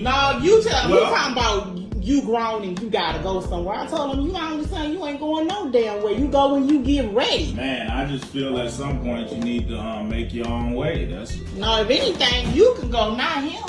No, you tell me. You talking about you grown and you gotta go somewhere. I told him, you understand, you ain't going no damn way. You go when you get ready. Man, I just feel at some point you need to make your own way. No, if anything, you can go, not him.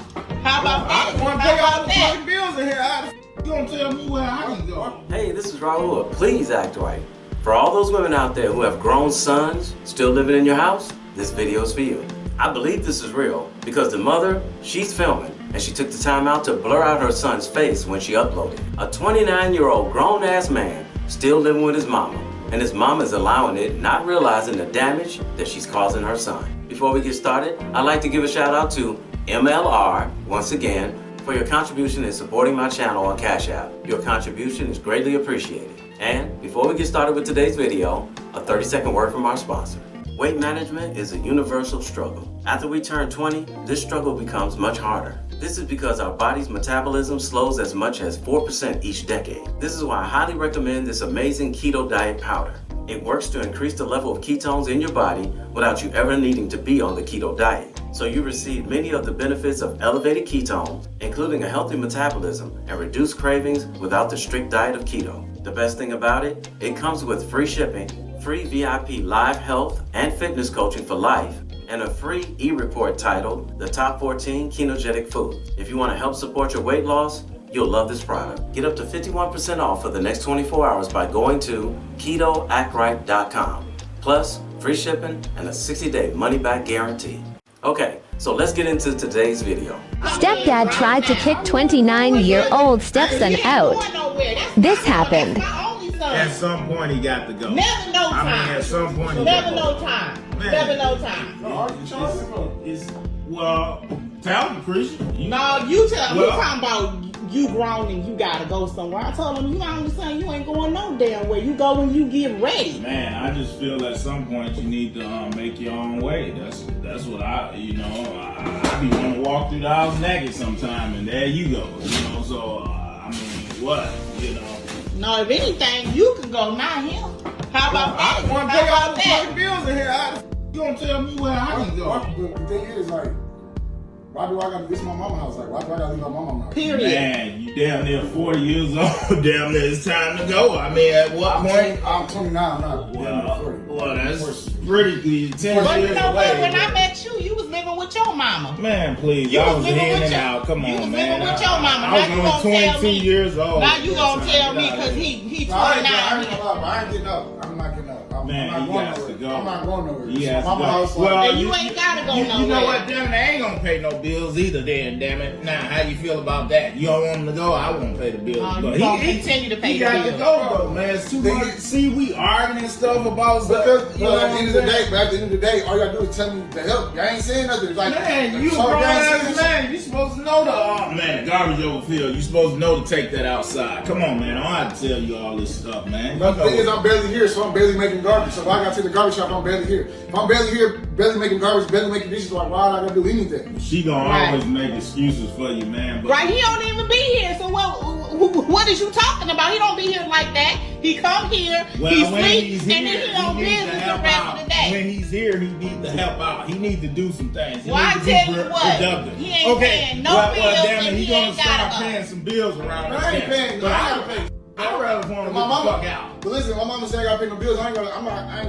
How about that? I want to pay all the fucking bills in here. You gonna tell me where I can go? Hey, this is Raulh. Please act right. For all those women out there who have grown sons still living in your house, this video is for you. I believe this is real because the mother, she's filming, and she took the time out to blur out her son's face when she uploaded. A 29-year-old grown-ass man still living with his mama, and his mama is allowing it, not realizing the damage that she's causing her son. Before we get started, I'd like to give a shout out to MLR, once again, for your contribution in supporting my channel on Cash App. Your contribution is greatly appreciated. And before we get started with today's video, a 30-second word from our sponsor. Weight management is a universal struggle. After we turn 20, this struggle becomes much harder. This is because our body's metabolism slows as much as 4% each decade. This is why I highly recommend this amazing keto diet powder. It works to increase the level of ketones in your body without you ever needing to be on the keto diet. So you receive many of the benefits of elevated ketones, including a healthy metabolism and reduced cravings without the strict diet of keto. The best thing about it, it comes with free shipping, free VIP live health and fitness coaching for life, and a free e-report titled The Top 14 Ketogenic Foods. If you want to help support your weight loss, you'll love this product. Get up to 51% off for the next 24 hours by going to ketoactright.com. Plus, free shipping and a 60-day money-back guarantee. Okay, so let's get into today's video. Stepdad tried to kick 29-year-old stepson out. This happened. At some point he got to go. Never no time. I mean, at some point he Never got to no time. Man. Never no time. Well, tell him, Christian. No, you tell me. You Well- talking about you grown and you gotta go somewhere. I told him, you understand, you ain't going no damn way. You go when you get ready. Man, I just feel at some point you need to make your own way. That's what I be wanting to walk through the house naked sometime, and there you go. So I mean, what, No, if anything, you can go, not him. How about that? I want to How pay all about the that? fucking bills in here. You gonna tell me where I can go? The thing is, like, why do I gotta, this is my mama's house, like, why do I gotta leave my mama's house? Period. Man, you damn near 40 years old. Damn near it's time to go. I mean, at what point? I'm 29, I'm not damn near 40. Well, that's pretty 10 But you years know what? away. When I met you, you was living with your mama. Man, please, You I was was living in with and your- out. Come you on, was man. living with your mama. I Now you was gonna only tell 22 me. years old. Now you gonna tell me Nah, because he No, I ain't 29. gonna lie, but I ain't getting up. I'm not getting up. Man, I'm he not has to going go. nowhere. I'm not going nowhere. He It's has my to go. mama's house. Well, And you ain't gotta go You nowhere. know what, damn it, I ain't gonna pay no bills either, then, damn it. Now, how you feel about that? You don't want him to go, I won't pay the bills. You But gonna continue to pay he the got bills. to go, though, man. It's too much. See, we arguing and stuff about stuff. Because, You know at what the I'm end of the saying? day, but at the end of the day, all you gotta do is tell me to help. Y'all ain't saying nothing. It's like, Man, you a so grown y'all ain't ass saying man. You supposed to know man, garbage overfill. You supposed to know to take that outside. Come on, man. I don't have to tell you all this stuff, man. But the thing is, I'm barely here, so I'm barely making garbage. So if I gotta take the garbage out, I'm barely here. If I'm barely here, barely making garbage, barely making dishes, like, why do I gotta do anything? She gonna Right. always make excuses for you, man. But Right, he don't even be here. So what is you talking about? He don't be here like that. He come here, Well, he when sleep, he's and then here, he on needs to business the help rest out. of the day. When he's here, he needs to help out. He needs to do some things. He Well, I needs to tell be you what, productive. he ain't paying no well, bills damn it, and he he gonna ain't start gotta go. paying some bills around I us. ain't paying. But I I gotta pay. I'd rather want him to My get the mama, fuck out. but listen, my mama said I gotta pay no bills. I ain't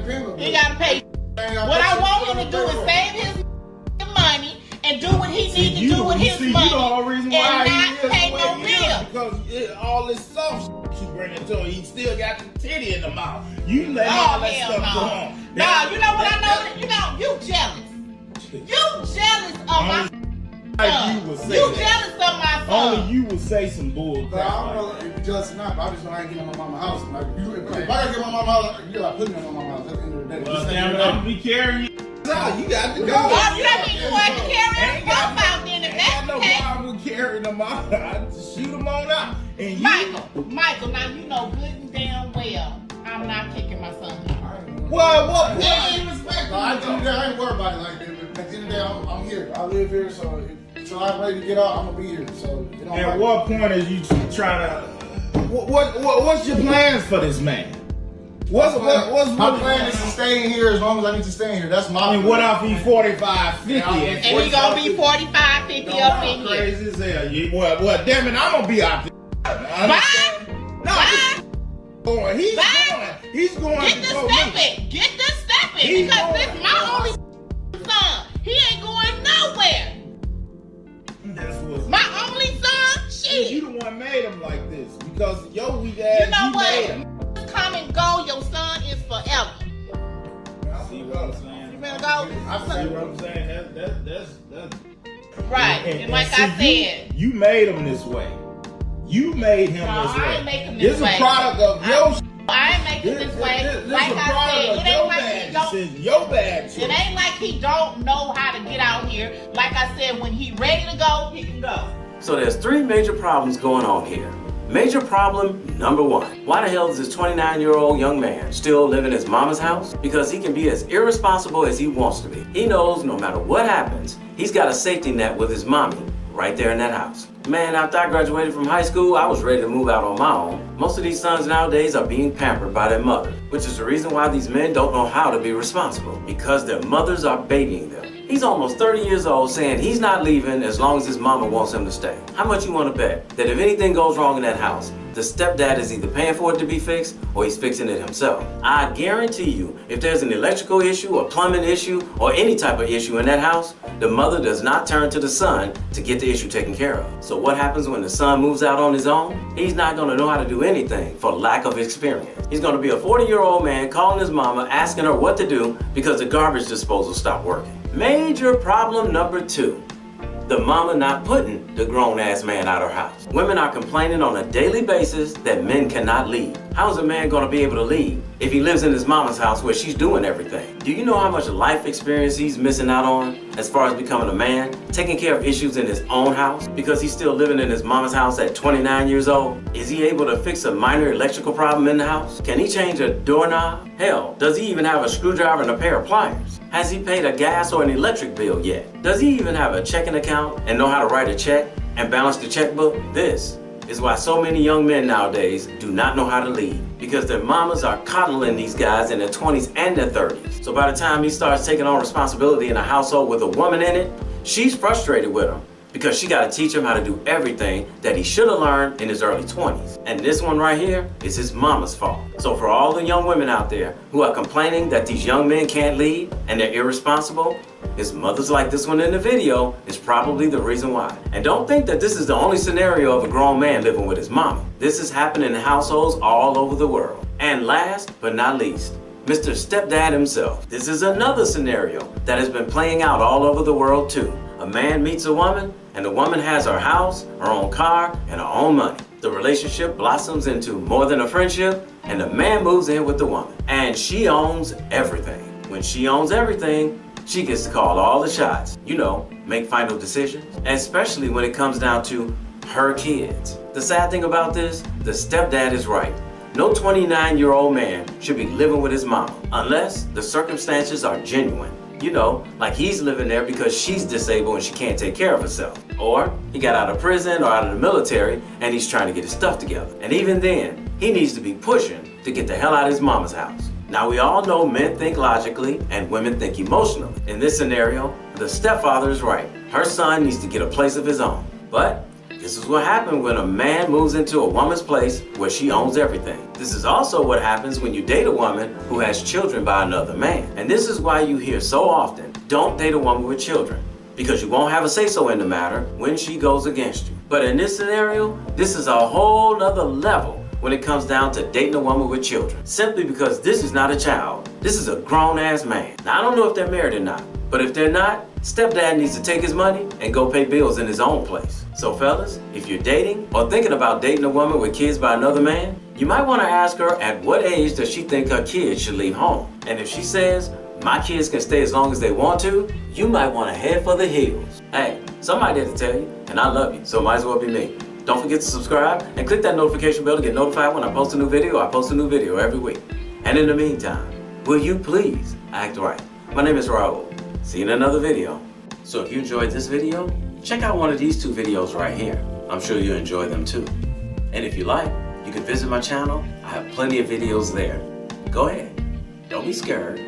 paying no bills. He gotta pay. What I want him to do is save his money and do what he needs to do with his You money the whole reason why and he not is pay the way no he is, bill. because all this soft you bringing to him, he still got the titty in the mouth. You let Oh, all that hell stuff go no. on. Nah, you know what I know? You jealous. You jealous of my Like you would son. say You that. jealous of my son. Only you would say some bull But I crap. don't know if you jealous or not, but I just know I ain't getting on my mama's house. Like, if I gotta get my mama's house, you gotta put me on my mama's house at the end of the day. Well, Just damn it, like, I'm gonna be carrying you out. You got to go. Oh, you don't need to work to carry Ain't him got out then if Ain't that's got the no case. problem carrying them out. I just shoot them on out. And you, Michael, now you know good and damn well I'm not kicking my son out. well, what point Yeah. do you respect I ain't worried about it. Like, at the end of the day, I'm here. I live here, so until I'm ready to get out, I'm gonna be here. So it don't At matter. what point is you trying to? What's your plans for this man? What's my plan is to stay in here as long as I need to stay in here. That's my And plan. what if he 45, 50? And he gonna be 45, 50 up in here. Crazy as hell. Well, damn it, I'm gonna be out there. Bye. No, Bye. he's Bye. going. He's going Get to the go stepping. Get the stepping. He's Because going. this is my only son. He ain't going nowhere. That's what's My only son, shit. You the one made him like this because your weak ass. You know made him. what? Come and go. Your son is forever. See what I'm saying? You better go. I see what I'm saying. That's Right. And like I said. you made him this way. You made him No, this way. I ain't make him this way. This is a product of your. I ain't making this way. This Like is a I product said, of it your ain't like bad he don't. decision, your bad choice. It ain't like he don't know how to get out here. Like I said, when he ready to go, he can go. So there's three major problems going on here. Major problem number one. Why the hell is this 29-year-old young man still living in his mama's house? Because he can be as irresponsible as he wants to be. He knows no matter what happens, he's got a safety net with his mommy right there in that house. Man, after I graduated from high school, I was ready to move out on my own. Most of these sons nowadays are being pampered by their mother, which is the reason why these men don't know how to be responsible, because their mothers are babying them. He's almost 30 years old saying he's not leaving as long as his mama wants him to stay. How much you want to bet that if anything goes wrong in that house, the stepdad is either paying for it to be fixed or he's fixing it himself? I guarantee you, if there's an electrical issue, a plumbing issue, or any type of issue in that house, the mother does not turn to the son to get the issue taken care of. So what happens when the son moves out on his own? He's not going to know how to do anything for lack of experience. He's going to be a 40-year-old man calling his mama, asking her what to do because the garbage disposal stopped working. Major problem number two. The mama not putting the grown-ass man out of her house. Women are complaining on a daily basis that men cannot leave. How is a man gonna be able to leave if he lives in his mama's house where she's doing everything? Do you know how much life experience he's missing out on as far as becoming a man, taking care of issues in his own house because he's still living in his mama's house at 29 years old? Is he able to fix a minor electrical problem in the house? Can he change a doorknob? Hell, does he even have a screwdriver and a pair of pliers? Has he paid a gas or an electric bill yet? Does he even have a checking account and know how to write a check and balance the checkbook? This is why so many young men nowadays do not know how to lead, because their mamas are coddling these guys in their 20s and their 30s. So by the time he starts taking on responsibility in a household with a woman in it, she's frustrated with him because she got to teach him how to do everything that he should have learned in his early 20s. And this one right here is his mama's fault. So for all the young women out there who are complaining that these young men can't lead and they're irresponsible, his mothers like this one in the video is probably the reason why. And don't think that this is the only scenario of a grown man living with his mama. This is happening in households all over the world. And last but not least, Mr. Stepdad himself. This is another scenario that has been playing out all over the world too. A man meets a woman, and the woman has her house, her own car, and her own money. The relationship blossoms into more than a friendship, and the man moves in with the woman. And she owns everything. When she owns everything, she gets to call all the shots. You know, make final decisions. Especially when it comes down to her kids. The sad thing about this, the stepdad is right. No 29-year-old man should be living with his mama unless the circumstances are genuine. You know, like he's living there because she's disabled and she can't take care of herself. Or he got out of prison or out of the military and he's trying to get his stuff together. And even then, he needs to be pushing to get the hell out of his mama's house. Now we all know men think logically and women think emotionally. In this scenario, the stepfather is right. Her son needs to get a place of his own. But this is what happens when a man moves into a woman's place where she owns everything. This is also what happens when you date a woman who has children by another man. And this is why you hear so often, don't date a woman with children, because you won't have a say-so in the matter when she goes against you. But in this scenario, this is a whole nother level when it comes down to dating a woman with children. Simply because this is not a child. This is a grown-ass man. Now, I don't know if they're married or not, but if they're not, stepdad needs to take his money and go pay bills in his own place. So fellas, if you're dating or thinking about dating a woman with kids by another man, you might want to ask her at what age does she think her kids should leave home. And if she says, my kids can stay as long as they want to, you might want to head for the hills. Hey, somebody there to tell you, and I love you, so it might as well be me. Don't forget to subscribe and click that notification bell to get notified when I post a new video. I post a new video every week. And in the meantime, will you please act right? My name is Raulh. See you in another video. So if you enjoyed this video, check out one of these two videos right here. I'm sure you'll enjoy them too. And if you like, you can visit my channel. I have plenty of videos there. Go ahead. Don't be scared.